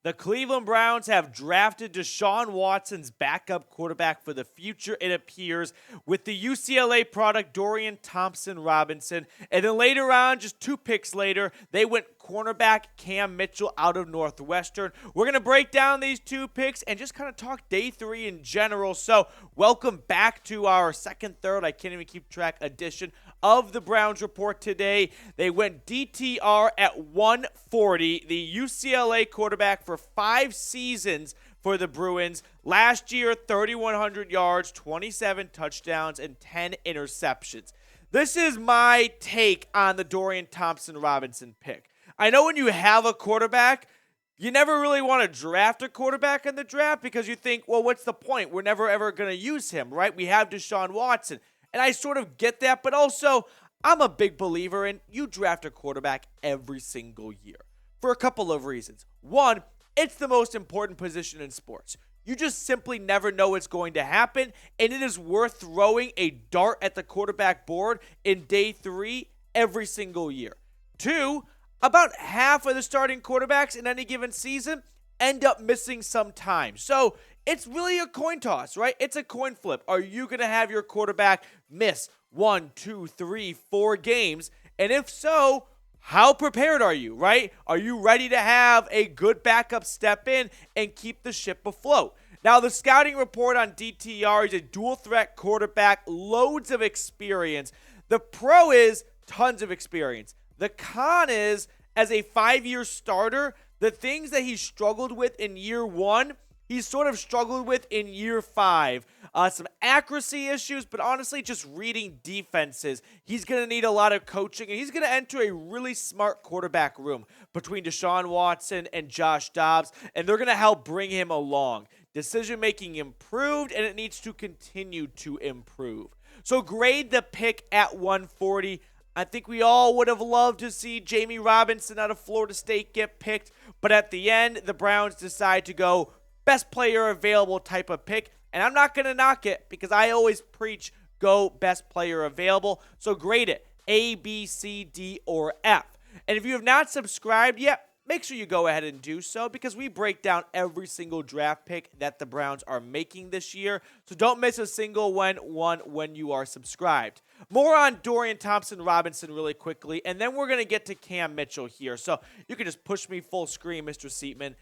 The Cleveland Browns have drafted Deshaun Watson's backup quarterback for the future, it appears, with the UCLA product Dorian Thompson-Robinson. And then later on, just 2 picks later, they went cornerback Cam Mitchell out of Northwestern. We're going to break down these 2 picks and just kind of talk day 3 in general. So welcome back to our second, third, I can't even keep track, edition of the Browns Report today. They went DTR at 140, the UCLA quarterback for 5 seasons for the Bruins. Last year, 3,100 yards, 27 touchdowns, and 10 interceptions. This is my take on the Dorian Thompson-Robinson pick. I know when you have a quarterback, you never really want to draft a quarterback in the draft because you think, well, what's the point? We're never ever going to use him, right? We have Deshaun Watson. And I sort of get that, but also I'm a big believer in you draft a quarterback every single year for a couple of reasons. One, it's the most important position in sports. You just simply never know what's going to happen, and it is worth throwing a dart at the quarterback board in day 3 every single year. 2, about half of the starting quarterbacks in any given season end up missing some time. So it's really a coin toss, right? It's a coin flip. Are you going to have your quarterback miss 1, 2, 3, 4 games? And if so, how prepared are you, right? Are you ready to have a good backup step in and keep the ship afloat? Now, the scouting report on DTR is a dual threat quarterback, loads of experience. The pro is tons of experience. The con is, as a 5-year starter, the things that he struggled with in year 1, he's sort of struggled with in year 5. Some accuracy issues, but honestly, just reading defenses. He's going to need a lot of coaching, and he's going to enter a really smart quarterback room between Deshaun Watson and Josh Dobbs, and they're going to help bring him along. Decision-making improved, and it needs to continue to improve. So grade the pick at 140. I think we all would have loved to see Jamie Robinson out of Florida State get picked, but at the end, the Browns decide to go best player available type of pick, and I'm not going to knock it because I always preach go best player available. So grade it A, B, C, D, or F. And if you have not subscribed yet, make sure you go ahead and do so because we break down every single draft pick that the Browns are making this year. So don't miss a single one when you are subscribed. More on Dorian Thompson-Robinson really quickly, and then we're going to get to Cam Mitchell here. So you can just push me full screen, Mr. Seatman.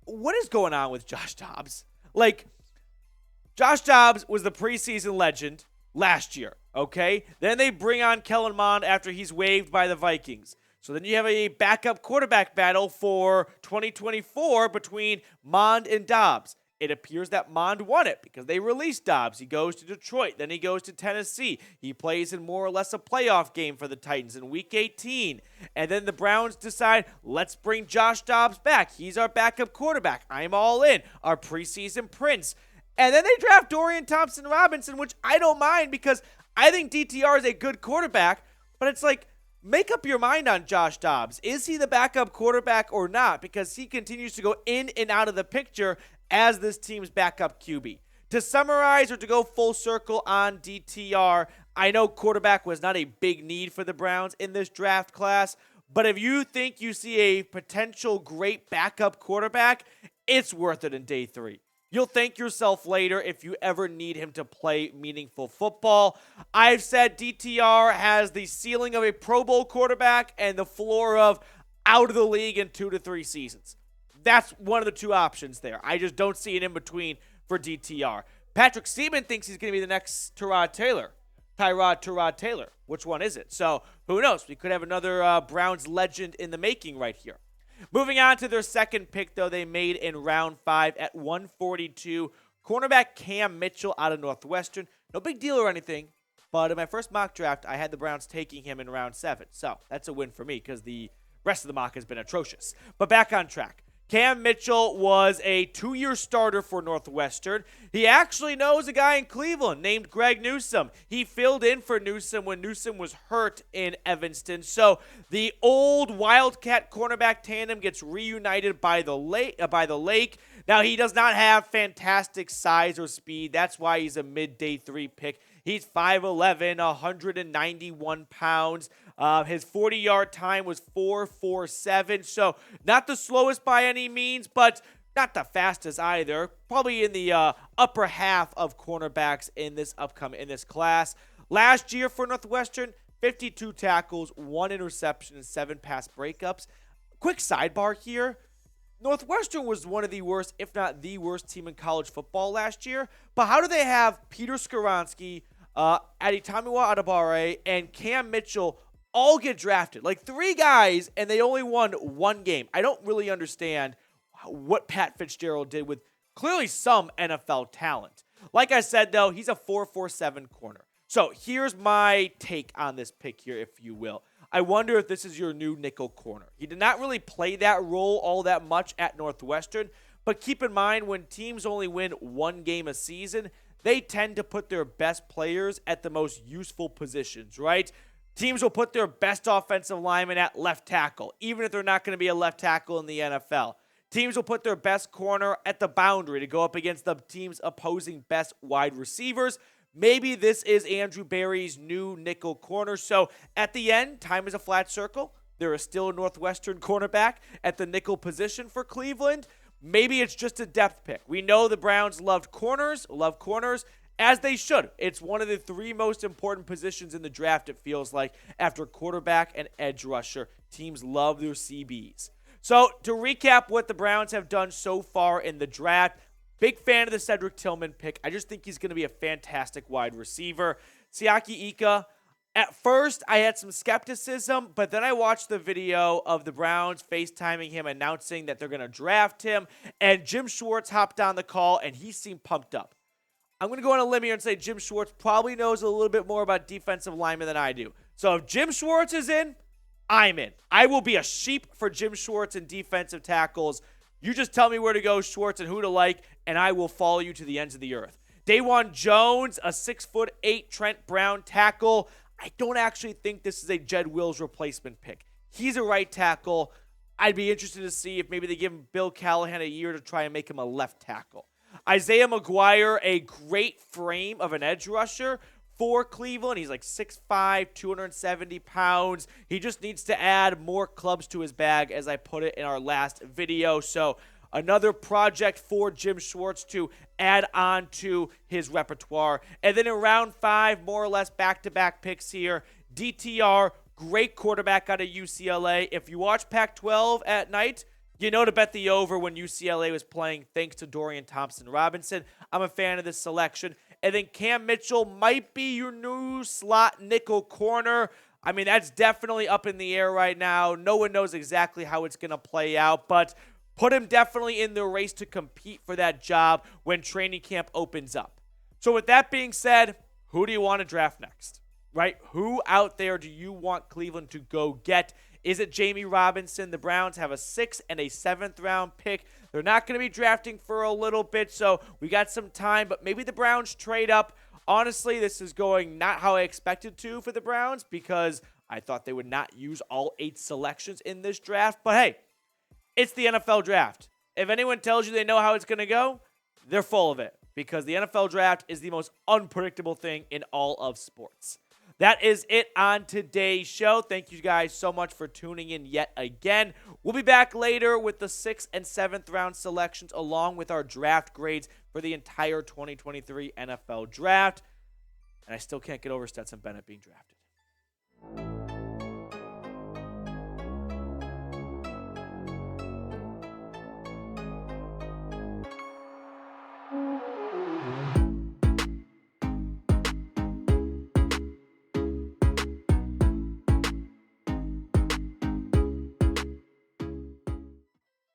What is going on with Josh Dobbs? Like, Josh Dobbs was the preseason legend last year, okay? Then they bring on Kellen Mond after he's waived by the Vikings. So then you have a backup quarterback battle for 2024 between Mond and Dobbs. It appears that Mond won it because they released Dobbs. He goes to Detroit. Then he goes to Tennessee. He plays in more or less a playoff game for the Titans in Week 18. And then the Browns decide, let's bring Josh Dobbs back. He's our backup quarterback. I'm all in. Our preseason prince. And then they draft Dorian Thompson-Robinson, which I don't mind because I think DTR is a good quarterback. But it's like, make up your mind on Josh Dobbs. Is he the backup quarterback or not? Because he continues to go in and out of the picture as this team's backup QB. To summarize or to go full circle on DTR, I know quarterback was not a big need for the Browns in this draft class, but if you think you see a potential great backup quarterback, it's worth it in day 3. You'll thank yourself later if you ever need him to play meaningful football. I've said DTR has the ceiling of a Pro Bowl quarterback and the floor of out of the league in 2 to 3 seasons. That's one of the 2 options there. I just don't see an in-between for DTR. Patrick Seaman thinks he's going to be the next Tyrod Taylor. Which one is it? So who knows? We could have another Browns legend in the making right here. Moving on to their second pick, though, they made in round 5 at 142. Cornerback Cam Mitchell out of Northwestern. No big deal or anything, but in my first mock draft, I had the Browns taking him in round 7. So that's a win for me because the rest of the mock has been atrocious. But back on track. Cam Mitchell was a 2-year starter for Northwestern. He actually knows a guy in Cleveland named Greg Newsome. He filled in for Newsome when Newsome was hurt in Evanston. So the old Wildcat cornerback tandem gets reunited by the lake. Now, he does not have fantastic size or speed. That's why he's a mid-day 3 pick. He's 5'11", 191 pounds. His 40-yard time was 4.47, so not the slowest by any means, but not the fastest either. Probably in the upper half of cornerbacks in this class. Last year for Northwestern, 52 tackles, 1 interception, and 7 pass breakups. Quick sidebar here. Northwestern was one of the worst, if not the worst team in college football last year. But how do they have Peter Stefanski, Adetomiwa Adebawore, and Cam Mitchell all get drafted? Like 3 guys, and they only won 1 game. I don't really understand what Pat Fitzgerald did with clearly some NFL talent. Like I said, though, he's a 4.47 corner. So here's my take on this pick here, if you will. I wonder if this is your new nickel corner. He did not really play that role all that much at Northwestern, but keep in mind when teams only win 1 game a season, they tend to put their best players at the most useful positions, right? Teams will put their best offensive lineman at left tackle, even if they're not going to be a left tackle in the NFL. Teams will put their best corner at the boundary to go up against the team's opposing best wide receivers. Maybe this is Andrew Berry's new nickel corner. So at the end, time is a flat circle. There is still a Northwestern cornerback at the nickel position for Cleveland. Maybe it's just a depth pick. We know the Browns love corners, as they should. It's one of the 3 most important positions in the draft, it feels like, after quarterback and edge rusher. Teams love their CBs. So to recap what the Browns have done so far in the draft, big fan of the Cedric Tillman pick. I just think he's going to be a fantastic wide receiver. Siaki Ika, at first I had some skepticism, but then I watched the video of the Browns FaceTiming him, announcing that they're going to draft him, and Jim Schwartz hopped on the call, and he seemed pumped up. I'm going to go on a limb here and say Jim Schwartz probably knows a little bit more about defensive linemen than I do. So if Jim Schwartz is in, I'm in. I will be a sheep for Jim Schwartz and defensive tackles. You just tell me where to go, Schwartz, and who to like, and I will follow you to the ends of the earth. Dawan Jones, a 6'8" Trent Brown tackle. I don't actually think this is a Jed Wills replacement pick. He's a right tackle. I'd be interested to see if maybe they give Bill Callahan a year to try and make him a left tackle. Isaiah McGuire, a great frame of an edge rusher for Cleveland. He's like 6'5", 270 pounds. He just needs to add more clubs to his bag, as I put it in our last video. So another project for Jim Schwartz to add on to his repertoire. And then in round 5, more or less back-to-back picks here. DTR, great quarterback out of UCLA. If you watch Pac-12 at night, you know to bet the over when UCLA was playing, thanks to Dorian Thompson-Robinson. I'm a fan of this selection. And then Cam Mitchell might be your new slot nickel corner. I mean, that's definitely up in the air right now. No one knows exactly how it's going to play out, but put him definitely in the race to compete for that job when training camp opens up. So with that being said, who do you want to draft next? Right? Who out there do you want Cleveland to go get? Is it Jamie Robinson? The Browns have a 6th and a 7th round pick. They're not going to be drafting for a little bit, so we got some time, but maybe the Browns trade up. Honestly, this is going not how I expected to for the Browns, because I thought they would not use all 8 selections in this draft. But hey, it's the NFL draft. If anyone tells you they know how it's going to go, they're full of it, because the NFL draft is the most unpredictable thing in all of sports. That is it on today's show. Thank you guys so much for tuning in yet again. We'll be back later with the 6th and 7th round selections, along with our draft grades for the entire 2023 NFL draft. And I still can't get over Stetson Bennett being drafted.